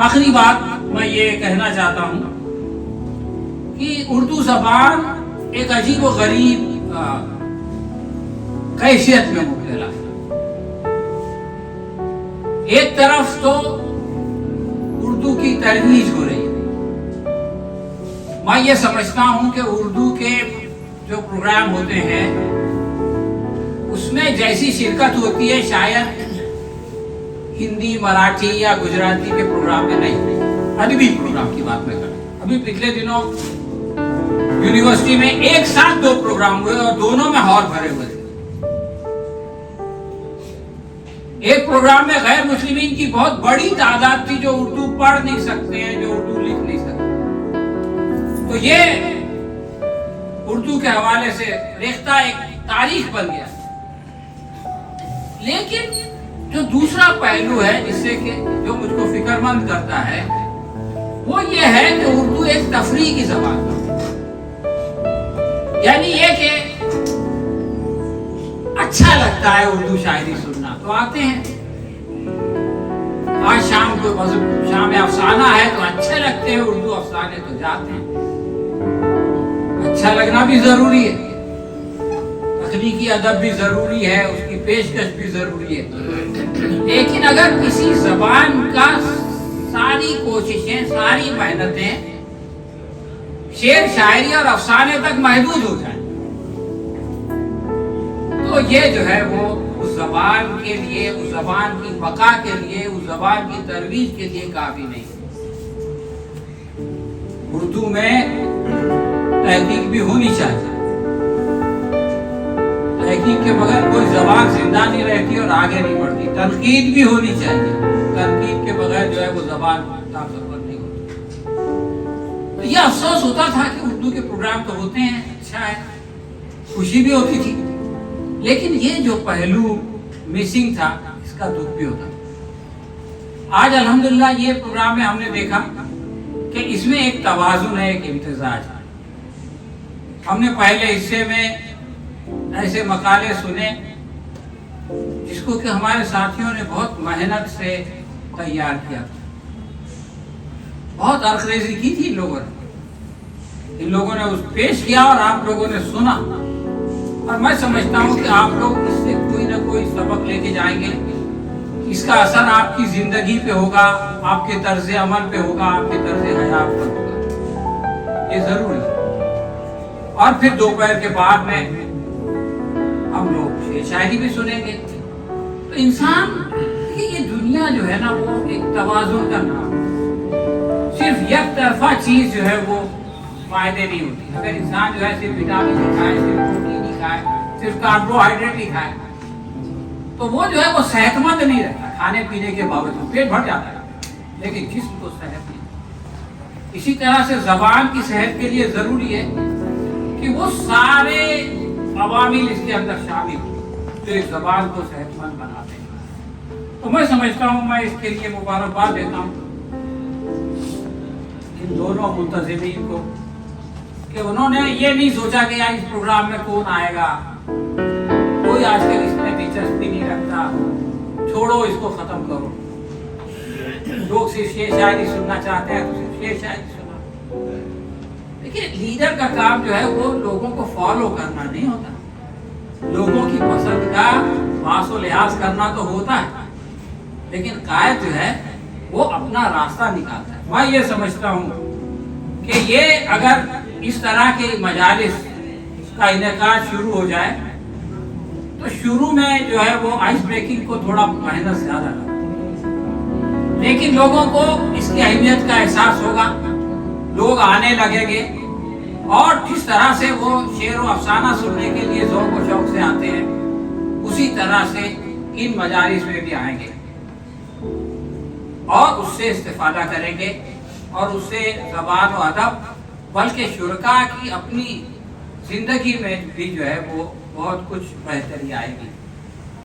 آخری بات میں یہ کہنا چاہتا ہوں کہ اردو زبان ایک عجیب و غریب کیفیت میں مبتلا ہے. ایک طرف تو اردو کی ترویج ہو رہی ہے. میں یہ سمجھتا ہوں کہ اردو کے جو پروگرام ہوتے ہیں اس میں جیسی شرکت ہوتی ہے شاید ہندی، مراٹھی یا گجراتی کے پروگرام میں نہیں. ادبی پروگرام کی بات میں کروں. ابھی پچھلے دنوں یونیورسٹی میں ایک ساتھ 2 پروگرام ہوئے اور دونوں میں ہال بھرے ہوئے تھے. ایک پروگرام میں غیر مسلمین کی بہت بڑی تعداد تھی جو اردو پڑھ نہیں سکتے ہیں، جو اردو لکھ نہیں سکتے. تو یہ اردو کے حوالے سے ریختہ ایک تاریخ بن گیا. لیکن جو دوسرا پہلو ہے جس سے کہ جو مجھ کو فکر مند کرتا ہے وہ یہ ہے کہ اردو ایک تفریح کی زبان ہے. یعنی یہ کہ اچھا لگتا ہے اردو شاعری سننا تو آتے ہیں. آج شام کو شام افسانہ ہے تو اچھے لگتے ہیں اردو افسانے تو جاتے ہیں. اچھا لگنا بھی ضروری ہے، تخلیقی ادب بھی ضروری ہے، اس کی پیشکش بھی ضروری ہے. لیکن اگر کسی زبان کا ساری کوششیں، ساری محنتیں شعر، شاعری اور افسانے تک محدود ہو جائیں تو یہ جو ہے وہ اس زبان کے لیے، اس زبان کی بقا کے لیے، اس زبان کی ترویج کے لیے کافی نہیں. اردو میں تحقیق بھی ہونی چاہیے. تحقیق کے بغیر کوئی زبان زندہ نہیں رہتی اور آگے نہیں بڑھتی. تنقید بھی ہونی چاہیے. تنقید کے بغیر جو ہے وہ زبان طاقتور نہیں ہوتی. یہ افسوس ہوتا تھا کہ اردو کے پروگرام تو ہوتے ہیں، اچھا ہے، خوشی بھی ہوتی تھی، لیکن یہ جو پہلو مسنگ تھا اس کا دکھ بھی ہوتا. آج الحمدللہ یہ پروگرام میں ہم نے دیکھا کہ اس میں ایک توازن ہے، ایک امتزاج ہے. ہم نے پہلے حصے میں ایسے مقالے سنے جس کو کہ ہمارے ساتھیوں نے بہت محنت سے تیار کیا، بہت عرقریزی کی تھی ان لوگوں نے اس پیش کیا اور آپ لوگوں نے سنا. اور میں سمجھتا ہوں کہ آپ لوگ اس سے کوئی نہ کوئی سبق لے کے جائیں گے. اس کا اثر آپ کی زندگی پہ ہوگا، آپ کے طرز عمل پہ ہوگا، آپ کے طرز حیات پر ہوگا. یہ ضروری ہے. اور پھر دوپہر کے بعد میں ہم لوگ شعر شاعری بھی سنیں گے. تو انسان کی یہ دنیا جو ہے نا وہ ایک توازن کا نام ہے. صرف یک طرفہ چیز جو ہے وہ فائدے نہیں ہوتی. اگر انسان جو ہے صرف وٹامن ہی کھائے، صرف پروٹین ہی کھائے، صرف کاربوہائیڈریٹ ہی کھائے تو وہ جو ہے وہ صحت مند نہیں رہتا. کھانے پینے کے باوجود پیٹ بھر جاتا ہے لیکن جسم کو صحت نہیں. اسی طرح سے زبان کی صحت کے لیے ضروری ہے کہ وہ سارے عوامل اس کے اندر شامل ہوں جو اس زبان کو صحت مند بناتے ہیں. تو میں سمجھتا ہوں، میں اس کے لیے مبارکباد دیتا ہوں ان دونوں منتظمین کو کہ انہوں نے یہ نہیں سوچا کہ یار اس پروگرام میں کون آئے گا، کوئی آج کل اس میں دلچسپی نہیں رکھتا، چھوڑو اس کو ختم کرو. لوگ صرف شعر شاعری سننا چاہتے ہیں تو صرف شعر شاعری سنا. لیکن لیڈر کا کام جو ہے وہ لوگوں کو فالو کرنا نہیں ہوتا. لوگوں کی پسند کا پاس و لحاظ کرنا تو ہوتا ہے لیکن قائد جو ہے وہ اپنا راستہ نکالتا ہے. میں یہ سمجھتا ہوں کہ یہ اگر اس طرح کے مجالس کا انعقاد شروع ہو جائے تو شروع میں جو ہے وہ آئس بریکنگ کو تھوڑا محنت زیادہ لگتا ہے لیکن لوگوں کو اس کی اہمیت کا احساس ہوگا. لوگ آنے لگیں گے اور جس طرح سے وہ شعر و افسانہ سننے کے لیے ذوق و شوق سے آتے ہیں اسی طرح سے ان مجالس میں بھی آئیں گے اور اس سے استفادہ کریں گے اور اس سے زبان و ادب بلکہ شرکاء کی اپنی زندگی میں بھی جو ہے وہ بہت کچھ بہتری آئے گی.